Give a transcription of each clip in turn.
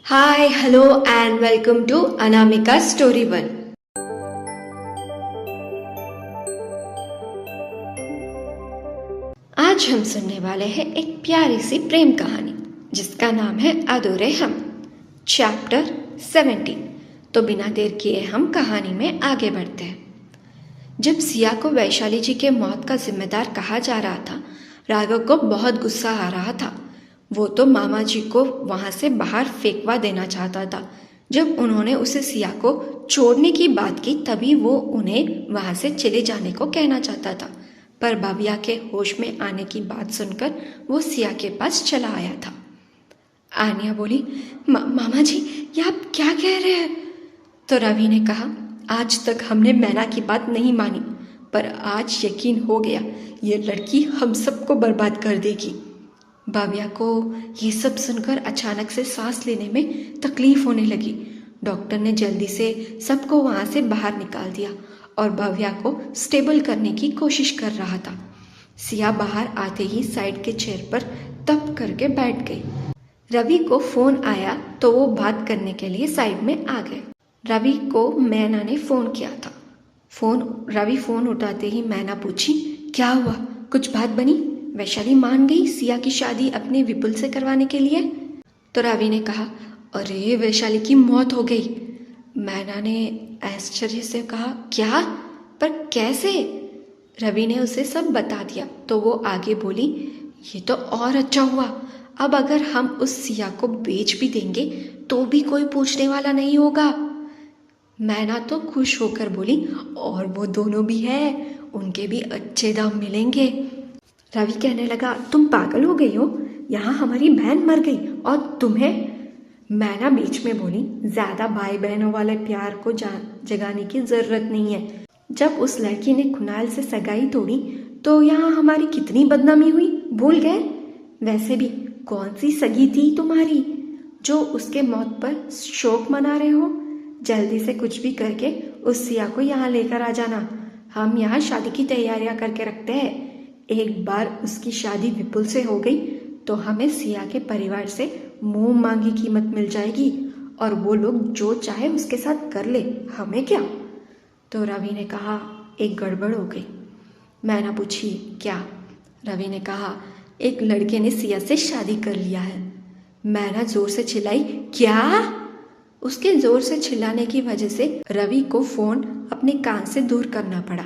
Hi, hello, and welcome to Anamika Story One. आज हम सुनने वाले हैं एक प्यारी सी प्रेम कहानी जिसका नाम है अधूरे हम। चैप्टर 17। तो बिना देर किए हम कहानी में आगे बढ़ते हैं। जब सिया को वैशाली जी के मौत का जिम्मेदार कहा जा रहा था, राघव को बहुत गुस्सा आ रहा था। वो तो मामा जी को वहाँ से बाहर फेंकवा देना चाहता था। जब उन्होंने उसे सिया को छोड़ने की बात की तभी वो उन्हें वहाँ से चले जाने को कहना चाहता था, पर भव्या के होश में आने की बात सुनकर वो सिया के पास चला आया था। आनिया बोली, मामा जी ये आप क्या कह रहे हैं? तो रवि ने कहा, आज तक हमने मैना की बात नहीं मानी, पर आज यकीन हो गया ये लड़की हम सबको बर्बाद कर देगी। भव्या को ये सब सुनकर अचानक से सांस लेने में तकलीफ होने लगी। डॉक्टर ने जल्दी से सबको वहाँ से बाहर निकाल दिया और भव्या को स्टेबल करने की कोशिश कर रहा था। सिया बाहर आते ही साइड के चेयर पर तप करके बैठ गई। रवि को फोन आया तो वो बात करने के लिए साइड में आ गए। रवि को मैना ने फोन किया था। रवि फोन उठाते ही मैना पूछी, क्या हुआ, कुछ बात बनी? वैशाली मान गई सिया की शादी अपने विपुल से करवाने के लिए? तो रवि ने कहा, अरे वैशाली की मौत हो गई। मैना ने आश्चर्य से कहा, क्या, पर कैसे? रवि ने उसे सब बता दिया तो वो आगे बोली, ये तो और अच्छा हुआ। अब अगर हम उस सिया को बेच भी देंगे तो भी कोई पूछने वाला नहीं होगा। मैना तो खुश होकर बोली, और वो दोनों भी है, उनके भी अच्छे दाम मिलेंगे। रवि कहने लगा, तुम पागल हो गई हो, यहाँ हमारी बहन मर गई और तुम्हें? मैना बीच में बोली, ज्यादा भाई बहनों वाले प्यार को जगाने की जरूरत नहीं है। जब उस लड़की ने कुणाल से सगाई तोड़ी तो यहाँ हमारी कितनी बदनामी हुई, भूल गए? वैसे भी कौन सी सगी थी तुम्हारी जो उसके मौत पर शोक मना रहे हो? जल्दी से कुछ भी करके उस सिया को यहाँ लेकर आ जाना। हम यहाँ शादी की तैयारियां करके रखते हैं। एक बार उसकी शादी विपुल से हो गई तो हमें सिया के परिवार से मुंह मांगी कीमत मिल जाएगी और वो लोग जो चाहे उसके साथ कर ले, हमें क्या? तो रवि ने कहा, एक गड़बड़ हो गई। मैना पूछी, क्या? रवि ने कहा, एक लड़के ने सिया से शादी कर लिया है। मैना जोर से चिल्लाई, क्या? उसके जोर से चिल्लाने की वजह से रवि को फोन अपने कान से दूर करना पड़ा।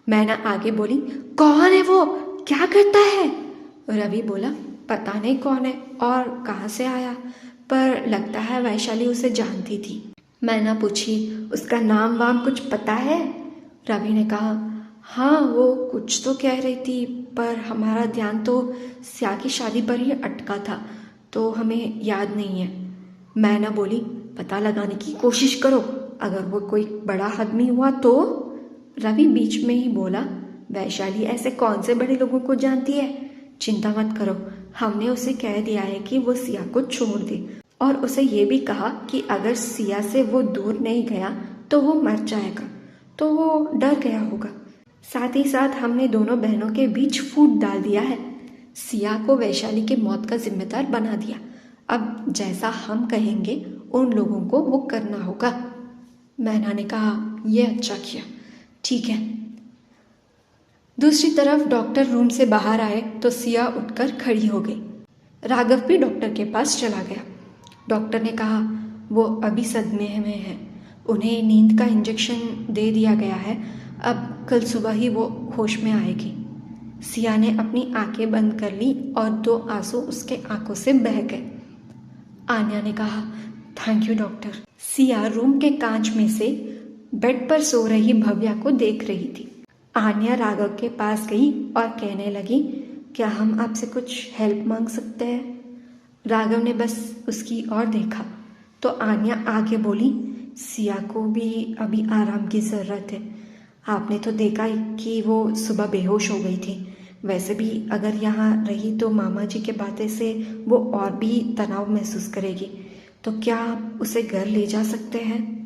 मैना आगे बोली, कौन है वो, क्या करता है? रवि बोला, पता नहीं कौन है और कहाँ से आया, पर लगता है वैशाली उसे जानती थी। मैना पूछी, उसका नाम वाम कुछ पता है? रवि ने कहा, हाँ वो कुछ तो कह रही थी, पर हमारा ध्यान तो सिया की शादी पर ही अटका था तो हमें याद नहीं है। मैना बोली, पता लगाने की कोशिश करो, अगर वो कोई बड़ा आदमी हुआ तो? रवि बीच में ही बोला, वैशाली ऐसे कौन से बड़े लोगों को जानती है? चिंता मत करो, हमने उसे कह दिया है कि वो सिया को छोड़ दे और उसे ये भी कहा कि अगर सिया से वो दूर नहीं गया तो वो मर जाएगा, तो वो डर गया होगा। साथ ही साथ हमने दोनों बहनों के बीच फूट डाल दिया है, सिया को वैशाली के मौत का जिम्मेदार बना दिया। अब जैसा हम कहेंगे उन लोगों को वो करना होगा। मैना ने कहा, यह अच्छा किया, ठीक है। दूसरी तरफ डॉक्टर रूम से बाहर आए तो सिया उठकर खड़ी हो गई। राघव भी डॉक्टर के पास चला गया। डॉक्टर ने कहा, वो अभी सदमे में है, उन्हें नींद का इंजेक्शन दे दिया गया है, अब कल सुबह ही वो होश में आएगी। सिया ने अपनी आंखें बंद कर ली और 2 आंसू उसके आंखों से बह गए। आन्या ने कहा, thank you doctor. Siya room के कांच में से बेड पर सो रही भव्या को देख रही थी। आन्या राघव के पास गई और कहने लगी, क्या हम आपसे कुछ हेल्प मांग सकते हैं? राघव ने बस उसकी ओर देखा तो आन्या आगे बोली, सिया को भी अभी आराम की ज़रूरत है। आपने तो देखा ही कि वो सुबह बेहोश हो गई थी। वैसे भी अगर यहाँ रही तो मामा जी के बातें से वो और भी तनाव महसूस करेगी, तो क्या आप उसे घर ले जा सकते हैं?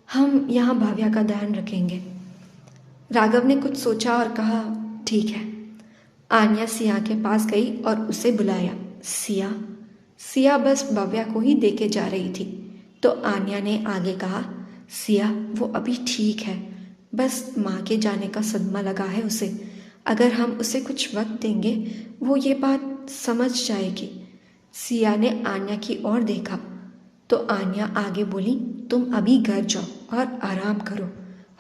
हम यहाँ भाव्या का ध्यान रखेंगे। राघव ने कुछ सोचा और कहा, ठीक है। आन्या सिया के पास गई और उसे बुलाया, सिया। सिया बस भव्या को ही देखे जा रही थी। तो आन्या ने आगे कहा, सिया वो अभी ठीक है, बस माँ के जाने का सदमा लगा है उसे। अगर हम उसे कुछ वक्त देंगे वो ये बात समझ जाएगी। सिया ने आन्या की ओर देखा तो आन्या आगे बोली, तुम अभी घर जाओ और आराम करो,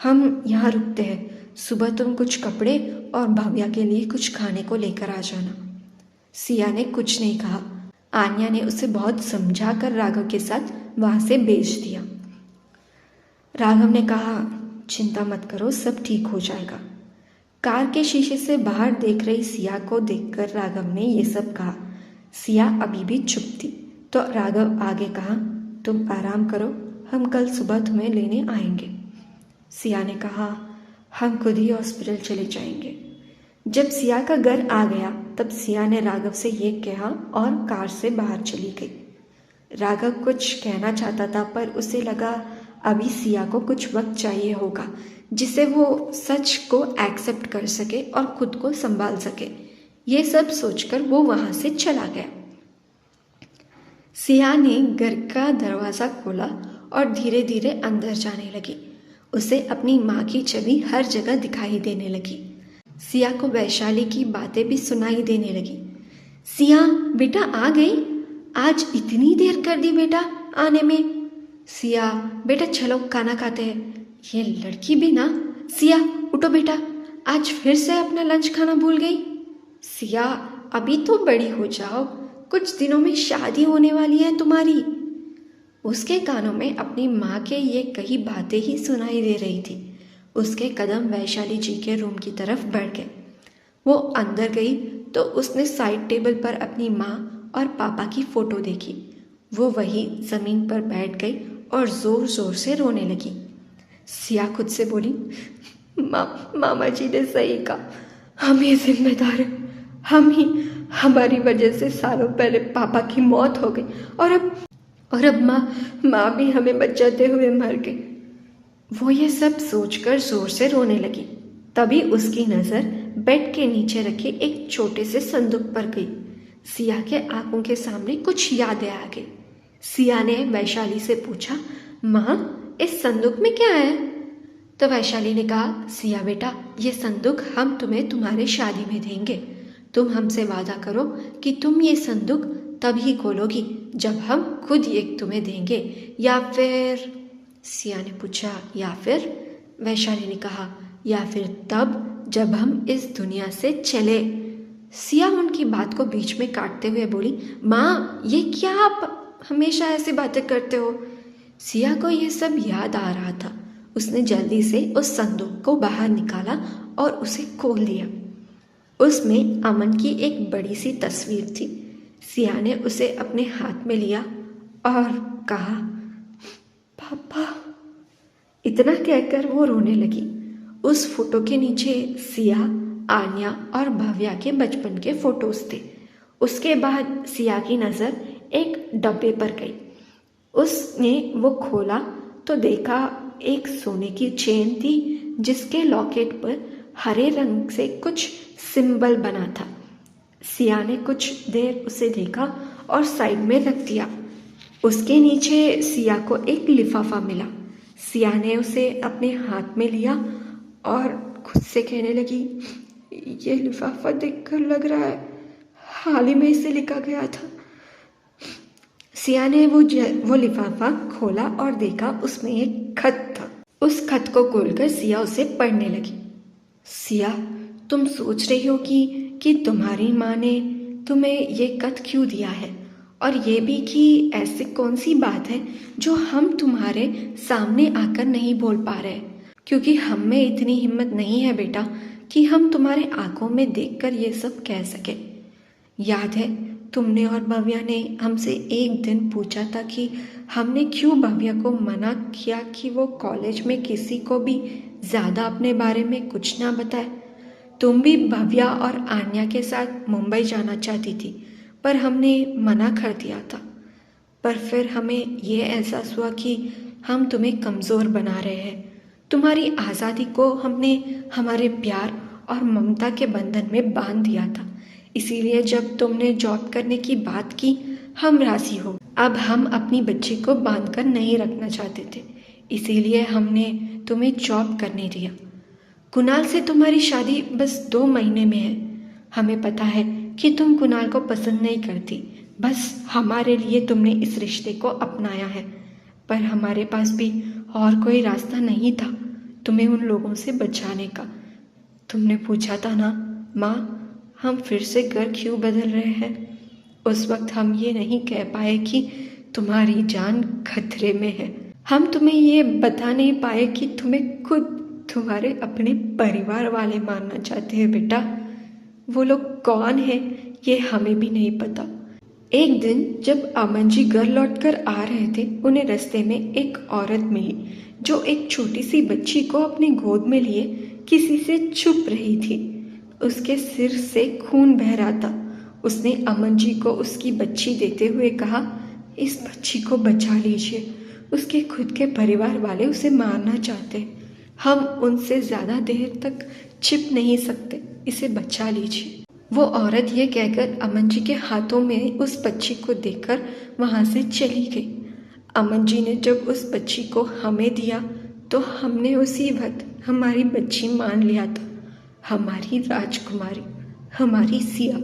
हम यहाँ रुकते हैं। सुबह तुम कुछ कपड़े और भव्या के लिए कुछ खाने को लेकर आ जाना। सिया ने कुछ नहीं कहा। आन्या ने उसे बहुत समझा कर राघव के साथ वहाँ से भेज दिया। राघव ने कहा, चिंता मत करो, सब ठीक हो जाएगा। कार के शीशे से बाहर देख रही सिया को देखकर राघव ने ये सब कहा। सिया अभी भी चुप थी। तो राघव आगे कहा, तुम आराम करो, हम कल सुबह तुम्हें लेने आएंगे। सिया ने कहा, हम खुद ही हॉस्पिटल चले जाएंगे। जब सिया का घर आ गया तब सिया ने राघव से ये कहा और कार से बाहर चली गई। राघव कुछ कहना चाहता था पर उसे लगा अभी सिया को कुछ वक्त चाहिए होगा जिससे वो सच को एक्सेप्ट कर सके और खुद को संभाल सके। ये सब सोचकर वो वहाँ से चला गया। सिया ने घर का दरवाज़ा खोला और धीरे धीरे अंदर जाने लगी। उसे अपनी माँ की छवि हर जगह दिखाई देने लगी। सिया को वैशाली की बातें भी सुनाई देने लगी। सिया बेटा आ गई, आज इतनी देर कर दी बेटा आने में। सिया बेटा चलो खाना खाते हैं। ये लड़की भी ना। सिया उठो बेटा, आज फिर से अपना लंच खाना भूल गई। सिया अभी तो बड़ी हो जाओ, कुछ दिनों में शादी होने वाली है तुम्हारी। उसके कानों में अपनी माँ के ये कई बातें ही सुनाई दे रही थी। उसके कदम वैशाली जी के रूम की तरफ बढ़ गए। वो अंदर गई तो उसने साइड टेबल पर अपनी माँ और पापा की फ़ोटो देखी। वो वही ज़मीन पर बैठ गई और ज़ोर ज़ोर से रोने लगी। सिया खुद से बोली, मामा जी ने सही कहा, हम ही जिम्मेदार हैं। हम ही, हमारी वजह से सालों पहले पापा की मौत हो गई और अब माँ भी हमें बचाते हुए मर गई। वो ये सब सोचकर जोर से रोने लगी। तभी उसकी नज़र बेड के नीचे रखे एक छोटे से संदूक पर गई। सिया के आंखों के सामने कुछ यादें आ गई। सिया ने वैशाली से पूछा, माँ इस संदूक में क्या है? तो वैशाली ने कहा, सिया बेटा ये संदूक हम तुम्हें तुम्हारे शादी में देंगे। तुम हमसे वादा करो कि तुम ये संदूक तभी खोलोगी जब हम खुद ये तुम्हें देंगे, या फिर? सिया ने पूछा, या फिर? वैशाली ने कहा, या फिर तब जब हम इस दुनिया से चले। सिया उनकी बात को बीच में काटते हुए बोली, माँ ये क्या आप हमेशा ऐसी बातें करते हो? सिया को ये सब याद आ रहा था। उसने जल्दी से उस संदूक को बाहर निकाला और उसे खोल दिया। उसमें अमन की एक बड़ी सी तस्वीर थी। सिया ने उसे अपने हाथ में लिया और कहा, पापा। इतना कहकर वो रोने लगी। उस फोटो के नीचे सिया, आन्या और भव्या के बचपन के फोटोज थे। उसके बाद सिया की नज़र एक डब्बे पर गई। उसने वो खोला तो देखा एक सोने की चेन थी जिसके लॉकेट पर हरे रंग से कुछ सिंबल बना था। सिया ने कुछ देर उसे देखा और साइड में रख दिया। उसके नीचे सिया को एक लिफाफा मिला। सिया ने उसे अपने हाथ में लिया और खुद से कहने लगी, ये लिफाफा देखकर लग रहा है हाल ही में इसे लिखा गया था। सिया ने वो लिफाफा खोला और देखा उसमें एक खत था। उस खत को खोलकर सिया उसे पढ़ने लगी। सिया तुम सोच रही हो कि तुम्हारी माँ ने तुम्हें ये खत क्यों दिया है, और ये भी कि ऐसी कौन सी बात है जो हम तुम्हारे सामने आकर नहीं बोल पा रहे, क्योंकि हम में इतनी हिम्मत नहीं है बेटा कि हम तुम्हारे आंखों में देखकर ये सब कह सके। याद है तुमने और भव्या ने हमसे एक दिन पूछा था कि हमने क्यों भव्या को मना किया कि वो कॉलेज में किसी को भी ज़्यादा अपने बारे में कुछ ना बताए। तुम भी भव्या और आन्या के साथ मुंबई जाना चाहती थी पर हमने मना कर दिया था। पर फिर हमें ये एहसास हुआ कि हम तुम्हें कमज़ोर बना रहे हैं। तुम्हारी आज़ादी को हमने हमारे प्यार और ममता के बंधन में बांध दिया था। इसीलिए जब तुमने जॉब करने की बात की हम राजी हो। अब हम अपनी बच्ची को बांध कर नहीं रखना चाहते थे, इसीलिए हमने तुम्हें जॉब करने दिया। कुणाल से तुम्हारी शादी बस 2 महीने में है। हमें पता है कि तुम कुणाल को पसंद नहीं करती, बस हमारे लिए तुमने इस रिश्ते को अपनाया है। पर हमारे पास भी और कोई रास्ता नहीं था तुम्हें उन लोगों से बचाने का। तुमने पूछा था ना, माँ हम फिर से घर क्यों बदल रहे हैं? उस वक्त हम ये नहीं कह पाए कि तुम्हारी जान खतरे में है। हम तुम्हें ये बता नहीं पाए कि तुम्हें खुद तुम्हारे अपने परिवार वाले मारना चाहते हैं बेटा। वो लोग कौन हैं ये हमें भी नहीं पता। एक दिन जब अमन जी घर लौटकर आ रहे थे, उन्हें रास्ते में एक औरत मिली जो एक छोटी सी बच्ची को अपनी गोद में लिए किसी से छुप रही थी। उसके सिर से खून बह रहा था। उसने अमन जी को उसकी बच्ची देते हुए कहा, इस बच्ची को बचा लीजिए, उसके खुद के परिवार वाले उसे मारना चाहते। हम उनसे ज़्यादा देर तक छिप नहीं सकते, इसे बचा लीजिए। वो औरत ये कहकर अमन जी के हाथों में उस बच्ची को देकर वहाँ से चली गई। अमन जी ने जब उस बच्ची को हमें दिया तो हमने उसी वक्त हमारी बच्ची मान लिया था, हमारी राजकुमारी, हमारी सिया।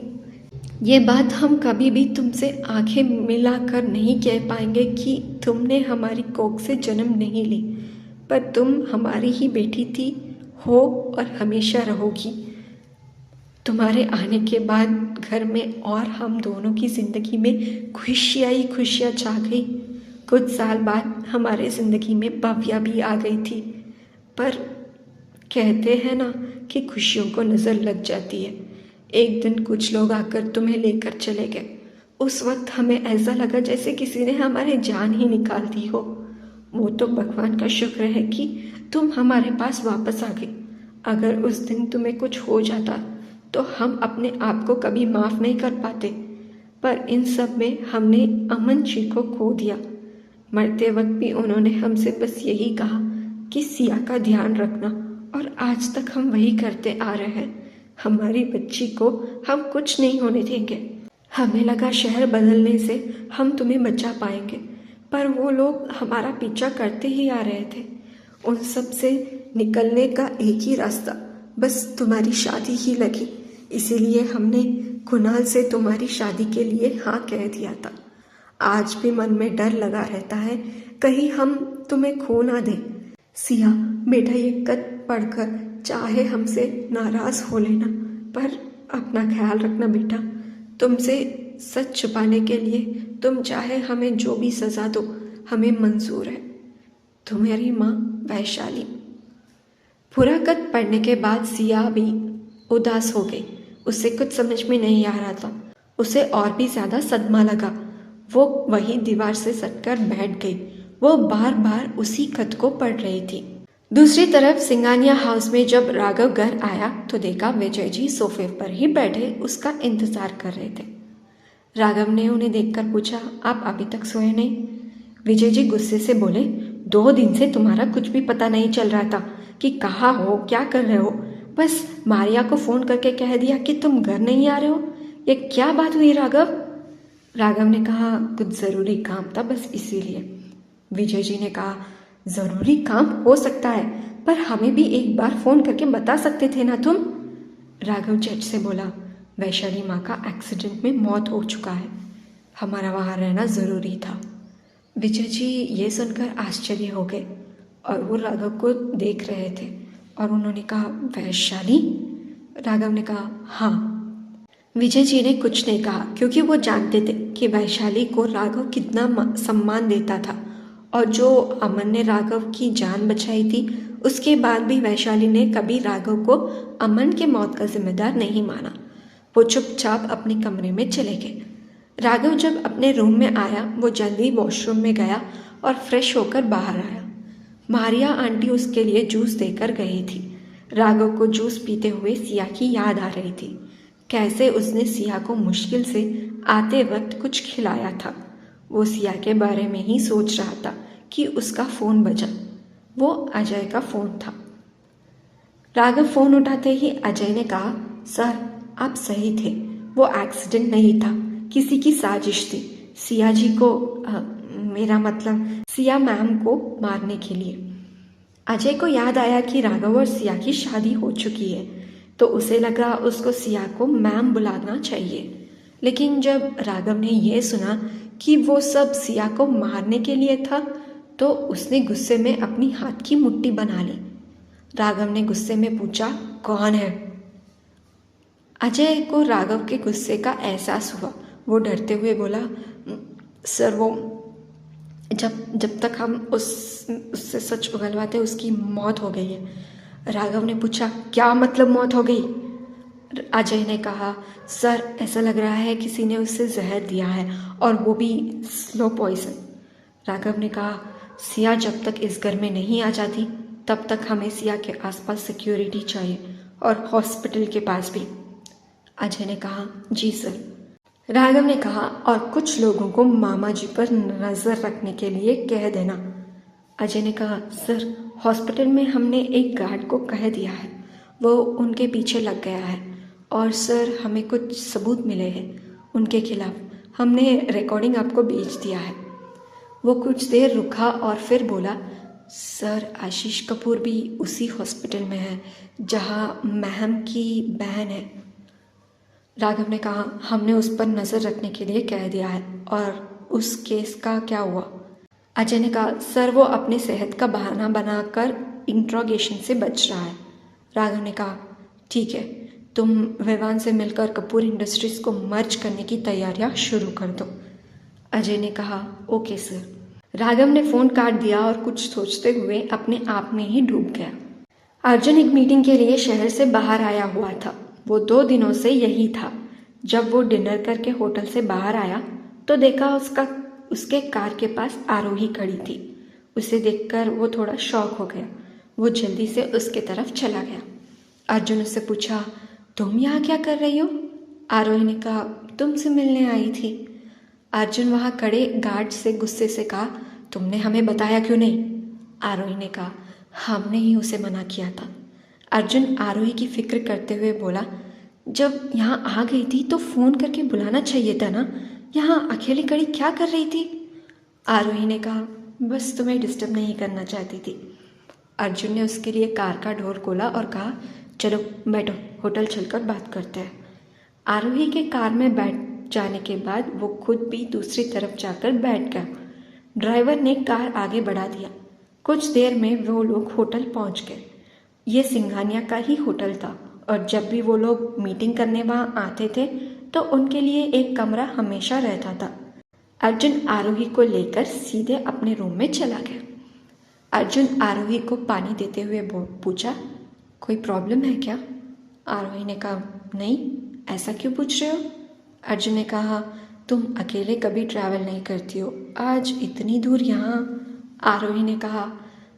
ये बात हम कभी भी तुमसे आंखें मिलाकर नहीं कह पाएंगे कि तुमने हमारी कोख से जन्म नहीं ली, पर तुम हमारी ही बेटी थी, हो और हमेशा रहोगी। तुम्हारे आने के बाद घर में और हम दोनों की ज़िंदगी में खुशियाँ ही खुशियाँ छा गई। कुछ साल बाद हमारे ज़िंदगी में भव्या भी आ गई थी, पर कहते हैं ना कि खुशियों को नज़र लग जाती है। एक दिन कुछ लोग आकर तुम्हें लेकर चले गए। उस वक्त हमें ऐसा लगा जैसे किसी ने हमारे जान ही निकाल दी हो। वो तो भगवान का शुक्र है कि तुम हमारे पास वापस आ गई। अगर उस दिन तुम्हें कुछ हो जाता तो हम अपने आप को कभी माफ़ नहीं कर पाते। पर इन सब में हमने अमन जी को खो दिया। मरते वक्त भी उन्होंने हमसे बस यही कहा कि सिया का ध्यान रखना, और आज तक हम वही करते आ रहे हैं। हमारी बच्ची को हम कुछ नहीं होने देंगे। हमें लगा शहर बदलने से हम तुम्हें बचा पाएंगे, पर वो लोग हमारा पीछा करते ही आ रहे थे। उन सब से निकलने का एक ही रास्ता बस तुम्हारी शादी ही लगी। इसीलिए हमने कुणाल से तुम्हारी शादी के लिए हाँ कह दिया था। आज भी मन में डर लगा रहता है कहीं हम तुम्हें खो ना दें। सिया बेटा, ये खत पढ़कर चाहे हमसे नाराज़ हो लेना, पर अपना ख्याल रखना बेटा। तुमसे सच छुपाने के लिए तुम चाहे हमें जो भी सज़ा दो, हमें मंजूर है। तुम्हारी माँ वैशाली। पूरा खत पढ़ने के बाद सिया भी उदास हो गई। उसे कुछ समझ में नहीं आ रहा था। उसे और भी ज़्यादा सदमा लगा। वो वही दीवार से सटकर बैठ गई। वो बार बार उसी खत को पढ़ रही थी। दूसरी तरफ सिंगानिया हाउस में जब राघव घर आया तो देखा विजय जी सोफे पर ही बैठे उसका इंतजार कर रहे थे। राघव ने उन्हें देखकर पूछा, आप अभी तक सोए नहीं? विजय जी गुस्से से बोले, 2 दिन से तुम्हारा कुछ भी पता नहीं चल रहा था कि कहाँ हो, क्या कर रहे हो। बस मारिया को फ़ोन करके कह दिया कि तुम घर नहीं आ रहे हो। ये क्या बात हुई राघव? राघव ने कहा, कुछ ज़रूरी काम था बस इसीलिए। विजय जी ने कहा, ज़रूरी काम हो सकता है, पर हमें भी एक बार फ़ोन करके बता सकते थे ना तुम। राघव झट से बोला, वैशाली माँ का एक्सीडेंट में मौत हो चुका है, हमारा वहाँ रहना ज़रूरी था। विजय जी ये सुनकर आश्चर्य हो गए और वो राघव को देख रहे थे और उन्होंने कहा, वैशाली? राघव ने कहा, हाँ। विजय जी ने कुछ नहीं कहा क्योंकि वो जानते थे कि वैशाली को राघव कितना सम्मान देता था, और जो अमन ने राघव की जान बचाई थी उसके बाद भी वैशाली ने कभी राघव को अमन के मौत का जिम्मेदार नहीं माना। वो चुपचाप अपने कमरे में चले गए। राघव जब अपने रूम में आया वो जल्दी वॉशरूम में गया और फ्रेश होकर बाहर आया। मारिया आंटी उसके लिए जूस देकर गई थी। राघव को जूस पीते हुए सिया की याद आ रही थी, कैसे उसने सिया को मुश्किल से आते वक्त कुछ खिलाया था। वो सिया के बारे में ही सोच रहा था कि उसका फ़ोन बजा। वो अजय का फ़ोन था। राघव फ़ोन उठाते ही अजय ने कहा, सर आप सही थे, वो एक्सीडेंट नहीं था, किसी की साजिश थी। सिया जी को मेरा मतलब सिया मैम को मारने के लिए। अजय को याद आया कि राघव और सिया की शादी हो चुकी है, तो उसे लगा उसको सिया को मैम बुलाना चाहिए। लेकिन जब राघव ने यह सुना कि वो सब सिया को मारने के लिए था, तो उसने गुस्से में अपनी हाथ की मुट्ठी बना ली। राघव ने गुस्से में पूछा, कौन है? अजय को राघव के गुस्से का एहसास हुआ। वो डरते हुए बोला, सर वो जब तक हम उससे सच उगलवाते उसकी मौत हो गई है। राघव ने पूछा, क्या मतलब मौत हो गई? अजय ने कहा, सर ऐसा लग रहा है किसी ने उससे जहर दिया है, और वो भी स्लो पॉइजन। राघव ने कहा, सिया जब तक इस घर में नहीं आ जाती तब तक हमें सिया के आसपास सिक्योरिटी चाहिए, और हॉस्पिटल के पास भी। अजय ने कहा, जी सर। राघव ने कहा, और कुछ लोगों को मामा जी पर नज़र रखने के लिए कह देना। अजय ने कहा, सर हॉस्पिटल में हमने एक गार्ड को कह दिया है, वो उनके पीछे लग गया है, और सर हमें कुछ सबूत मिले हैं उनके खिलाफ, हमने रिकॉर्डिंग आपको भेज दिया है। वो कुछ देर रुका और फिर बोला, सर आशीष कपूर भी उसी हॉस्पिटल में है जहाँ महम की बहन है। राघव ने कहा, हमने उस पर नज़र रखने के लिए कह दिया है, और उस केस का क्या हुआ? अजय ने कहा, सर वो अपनी सेहत का बहाना बनाकर इंट्रोगेशन से बच रहा है। राघव ने कहा, ठीक है, तुम विवान से मिलकर कपूर इंडस्ट्रीज़ को मर्ज करने की तैयारियां शुरू कर दो। अजय ने कहा, ओके सर। राघव ने फ़ोन काट दिया और कुछ सोचते हुए अपने आप में ही डूब गया। अर्जुन एक मीटिंग के लिए शहर से बाहर आया हुआ था। वो 2 दिनों से यही था। जब वो डिनर करके होटल से बाहर आया तो देखा उसके कार के पास आरोही खड़ी थी। उसे देखकर वो थोड़ा शॉक हो गया। वो जल्दी से उसके तरफ चला गया। अर्जुन उससे पूछा, तुम यहाँ क्या कर रही हो? आरोही ने कहा, तुमसे मिलने आई थी। अर्जुन वहाँ खड़े गार्ड से गुस्से से कहा, तुमने हमें बताया क्यों नहीं? आरोही ने कहा, हमने ही उसे मना किया था। अर्जुन आरोही की फिक्र करते हुए बोला, जब यहाँ आ गई थी तो फ़ोन करके बुलाना चाहिए था ना, यहाँ अकेली खड़ी क्या कर रही थी? आरोही ने कहा, बस तुम्हें डिस्टर्ब नहीं करना चाहती थी। अर्जुन ने उसके लिए कार का डोर खोला और कहा, चलो बैठो, होटल चलकर बात करते हैं। आरोही के कार में बैठ जाने के बाद वो खुद भी दूसरी तरफ जाकर बैठ गया। ड्राइवर ने कार आगे बढ़ा दिया। कुछ देर में वो लोग होटल पहुंच गए। ये सिंघानिया का ही होटल था, और जब भी वो लोग मीटिंग करने वहाँ आते थे तो उनके लिए एक कमरा हमेशा रहता था। अर्जुन आरोही को लेकर सीधे अपने रूम में चला गया। अर्जुन आरोही को पानी देते हुए पूछा, कोई प्रॉब्लम है क्या? आरोही ने कहा, नहीं, ऐसा क्यों पूछ रहे हो? अर्जुन ने कहा, तुम अकेले कभी ट्रैवल नहीं करती हो, आज इतनी दूर यहाँ। आरोही ने कहा,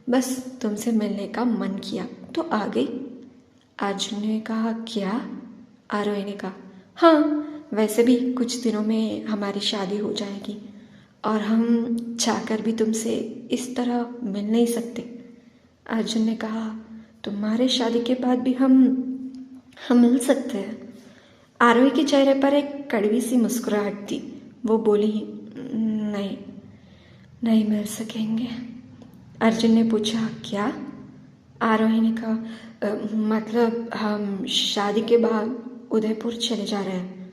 बस तुमसे मिलने का मन किया तो आ गई। अर्जुन ने कहा, क्या? आरोही ने कहा, हाँ, वैसे भी कुछ दिनों में हमारी शादी हो जाएगी, और हम चाहकर भी तुमसे इस तरह मिल नहीं सकते। अर्जुन ने कहा, तुम्हारे शादी के बाद भी हम मिल सकते हैं। आरोही के चेहरे पर एक कड़वी सी मुस्कुराहट थी। वो बोली, नहीं, नहीं मिल सकेंगे। अर्जुन ने पूछा, क्या? आरोही ने कहा, मतलब हम शादी के बाद उदयपुर चले जा रहे हैं।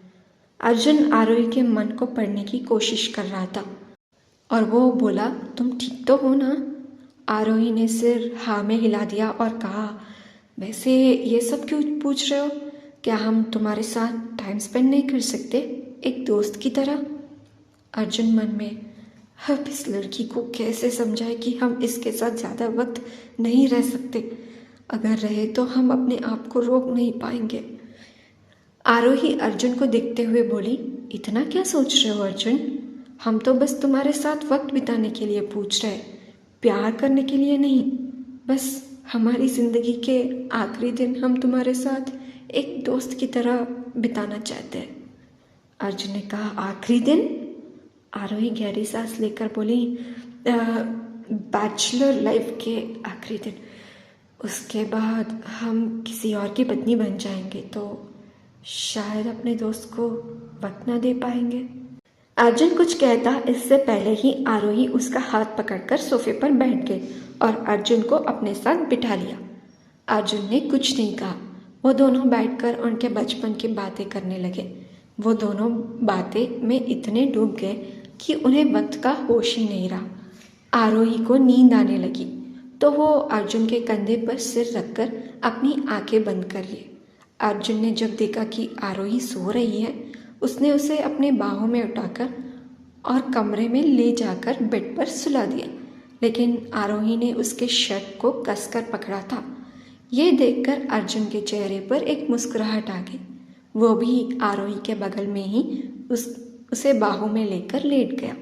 अर्जुन आरोही के मन को पढ़ने की कोशिश कर रहा था, और वो बोला, तुम ठीक तो हो ना? आरोही ने सिर हाँ में हिला दिया और कहा, वैसे ये सब क्यों पूछ रहे हो? क्या हम तुम्हारे साथ टाइम स्पेंड नहीं कर सकते, एक दोस्त की तरह? अर्जुन मन में, अब इस लड़की को कैसे समझाए कि हम इसके साथ ज़्यादा वक्त नहीं रह सकते, अगर रहे तो हम अपने आप को रोक नहीं पाएंगे। आरोही अर्जुन को देखते हुए बोली, इतना क्या सोच रहे हो अर्जुन? हम तो बस तुम्हारे साथ वक्त बिताने के लिए पूछ रहे, प्यार करने के लिए नहीं। बस हमारी ज़िंदगी के आखिरी दिन हम तुम्हारे साथ एक दोस्त की तरह बिताना चाहते हैं। अर्जुन ने कहा, आखिरी दिन? आरोही गहरी सांस लेकर बोली, बैचलर लाइफ के आखिरी दिन, उसके बाद हम किसी और की पत्नी बन जाएंगे तो शायद अपने दोस्त को वक्त ना दे पाएंगे। अर्जुन कुछ कहता इससे पहले ही आरोही उसका हाथ पकड़कर सोफे पर बैठ गए और अर्जुन को अपने साथ बिठा लिया। अर्जुन ने कुछ नहीं कहा। वो दोनों बैठकर उनके बचपन की बातें करने लगे। वो दोनों बातें में इतने डूब गए कि उन्हें वक्त का होश ही नहीं रहा। आरोही को नींद आने लगी तो वो अर्जुन के कंधे पर सिर रखकर अपनी आंखें बंद कर लिए। अर्जुन ने जब देखा कि आरोही सो रही है, उसने उसे अपने बाहों में उठाकर और कमरे में ले जाकर बेड पर सुला दिया। लेकिन आरोही ने उसके शर्ट को कसकर पकड़ा था। ये देखकर अर्जुन के चेहरे पर एक मुस्कुराहट आ गई। वो भी आरोही के बगल में ही उसे बाहों में लेकर लेट गया।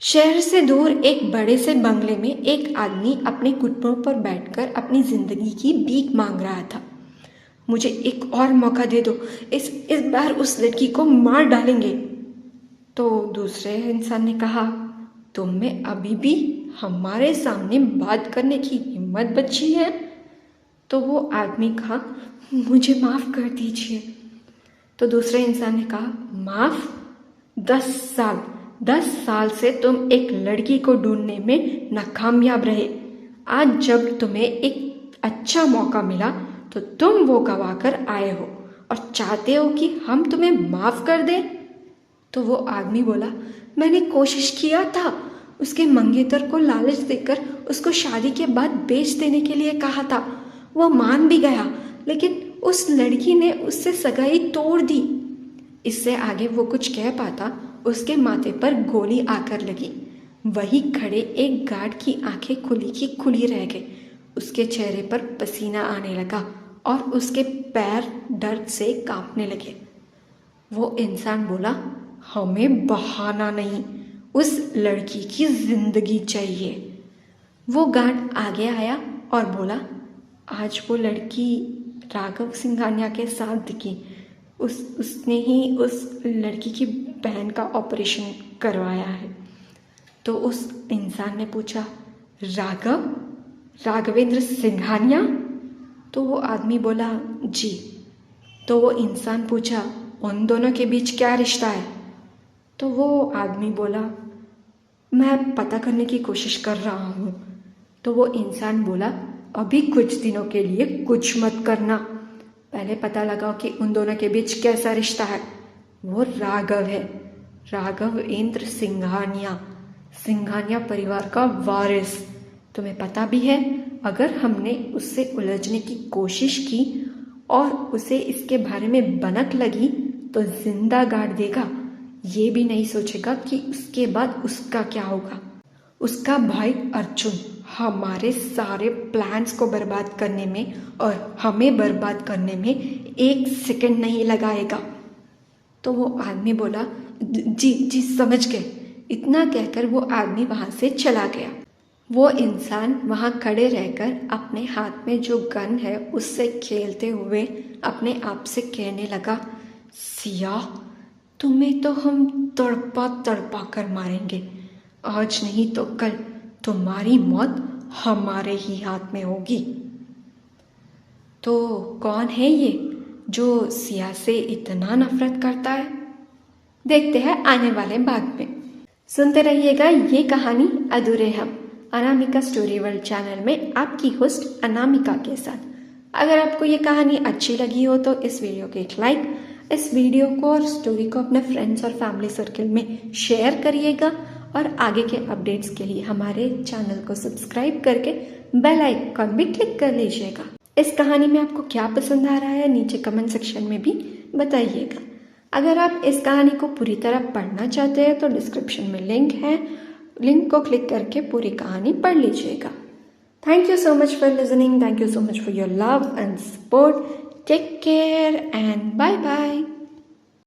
शहर से दूर एक बड़े से बंगले में एक आदमी अपने घुटनों पर बैठकर अपनी जिंदगी की भीख मांग रहा था। मुझे एक और मौका दे दो, इस बार उस लड़की को मार डालेंगे। तो दूसरे इंसान ने कहा, तुम में अभी भी हमारे सामने बात करने की हिम्मत बची है? तो वो आदमी कहा, मुझे माफ़ कर दीजिए। तो दूसरे इंसान ने कहा, माफ़? 10 साल से तुम एक लड़की को ढूंढने में नाकामयाब रहे। आज जब तुम्हें एक अच्छा मौका मिला तो तुम वो गवा कर आए हो और चाहते हो कि हम तुम्हें माफ़ कर दें? तो वो आदमी बोला, मैंने कोशिश किया था। उसके मंगेतर को लालच देकर उसको शादी के बाद बेच देने के लिए कहा था। वो मान भी गया, लेकिन उस लड़की ने उससे सगाई तोड़ दी। इससे आगे वो कुछ कह पाता, उसके माथे पर गोली आकर लगी। वही खड़े एक गार्ड की आंखें खुली की खुली रह गई। उसके चेहरे पर पसीना आने लगा और उसके पैर दर्द से कांपने लगे। वो इंसान बोला, हमें बहाना नहीं, उस लड़की की जिंदगी चाहिए। वो गार्ड आगे आया और बोला, आज वो लड़की राघव सिंघानिया के साथ दिखी। उसने ही उस लड़की की बहन का ऑपरेशन करवाया है। तो उस इंसान ने पूछा, राघवेंद्र सिंघानिया? तो वो आदमी बोला, जी। तो वो इंसान पूछा, उन दोनों के बीच क्या रिश्ता है? तो वो आदमी बोला, मैं पता करने की कोशिश कर रहा हूँ। तो वो इंसान बोला, अभी कुछ दिनों के लिए कुछ मत करना, पहले पता लगाओ कि उन दोनों के बीच कैसा रिश्ता है। वो राघव है, राघवेंद्र सिंघानिया परिवार का वारिस। तुम्हें पता भी है, अगर हमने उससे उलझने की कोशिश की और उसे इसके बारे में भनक लगी तो जिंदा गाड़ देगा। ये भी नहीं सोचेगा कि उसके बाद उसका क्या होगा। उसका भाई अर्जुन हमारे सारे प्लान्स को बर्बाद करने में और हमें बर्बाद करने में 1 सेकंड नहीं लगाएगा। तो वो आदमी बोला, जी समझ गए। इतना कहकर वो आदमी वहाँ से चला गया। वो इंसान वहाँ खड़े रहकर अपने हाथ में जो गन है उससे खेलते हुए अपने आप से कहने लगा, सिया, तुम्हें तो हम तड़पा तड़पा कर मारेंगे। आज नहीं तो कल तुम्हारी मौत हमारे ही हाथ में होगी। तो कौन है ये जो सिया से इतना नफरत करता है? देखते हैं आने वाले भाग में। सुनते रहिएगा ये कहानी अधूरे हम, अनामिका स्टोरी वर्ल्ड चैनल में आपकी होस्ट अनामिका के साथ। अगर आपको ये कहानी अच्छी लगी हो तो इस वीडियो को एक लाइक, इस वीडियो को और स्टोरी को अपने फ्रेंड्स और फैमिली सर्कल में शेयर करिएगा और आगे के अपडेट्स के लिए हमारे चैनल को सब्सक्राइब करके बेल आइकन भी क्लिक कर लीजिएगा। इस कहानी में आपको क्या पसंद आ रहा है नीचे कमेंट सेक्शन में भी बताइएगा। अगर आप इस कहानी को पूरी तरह पढ़ना चाहते हैं तो डिस्क्रिप्शन में लिंक है, लिंक को क्लिक करके पूरी कहानी पढ़ लीजिएगा। Thank you so much for listening, thank you so much for your love and support. Take care and bye bye.